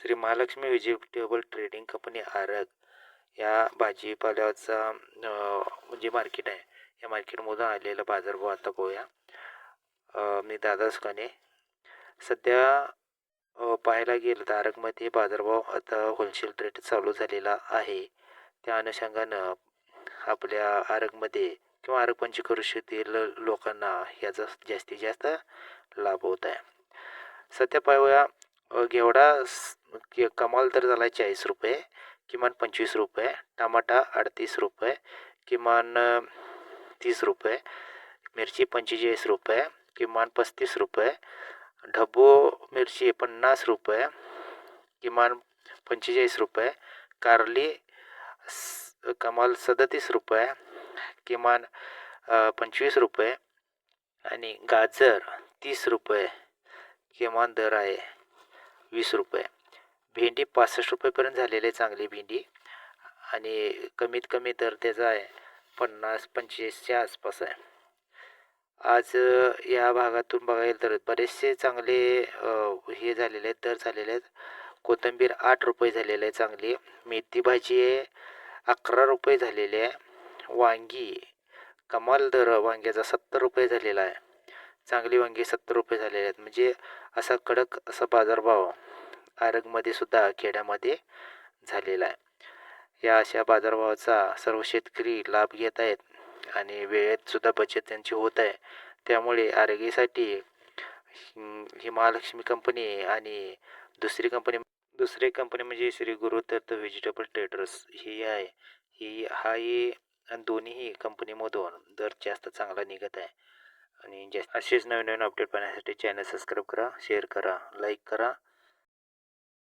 Shri Mahalakshmi vegetable trading company Arag या भाजीपाल्याचा जे मार्केट आहे या मार्केटमधून आलेला बाजारभाव आता पाहूया. मी दादाच कने सध्या पाहायला गेलं तर आरगमध्ये बाजारभाव आता होलसेल रेट चालू झालेला आहे. त्या अनुषंगानं आपल्या आरगमध्ये किंवा आरग पंचक्रोशीतील लोकांना याचा जास्तीत जास्त लाभ होत आहे. सध्या पाहूया घेवडा कमाल दर झाला आहे 40 रुपये, किमान 25 रुपये. टमाटा 38 रुपये, किमान 30 रुपये. मिरची 45 रुपये, किमान 35 रुपये. ढब्बू मिरची 50 रुपये, किमान 45 रुपये. कारली कमाल 37 रुपये, किमान 25 रुपये. आणि गाजर 30 रुपये, किमान दर आहे 20 रुपये. भेंडी 65 रुपयेपर्यंत झालेली आहे चांगली भेंडी, आणि कमीत कमी दर त्याचा आहे 50-45च्या आसपास आहे. आज या भागातून बघायला तर बरेचसे चांगले हे झालेले आहेत, दर झालेले आहेत. कोथिंबीर 8 रुपये झालेलं आहे चांगली. मेथी भाजी आहे 11 रुपये झालेली आहे. वांगी कमाल दर वांग्याचा 70 रुपये झालेला आहे. चांगली वांगी 70 रुपये झालेले आहेत. म्हणजे असा कडक असा बाजारभाव आरगमध्ये सुद्धा खेड्यामध्ये झालेला आहे. या अशा बाजारभावाचा सर्व शेतकरी लाभ घेत आहेत आणि वेळेत सुद्धा बचत त्यांची होत आहे. त्यामुळे आरोग्यासाठी ही महालक्ष्मी कंपनी आणि दुसरी कंपनी म्हणजे श्री गुरुदत्त व्हेजिटेबल ट्रेडर्स ही आहे. ही दोन्ही कंपनीमधून दर जास्त चांगला निघत आहे. आणि असेच नवीन नवीन अपडेट पाहण्यासाठी चॅनल सबस्क्राईब करा, शेअर करा, लाईक करा.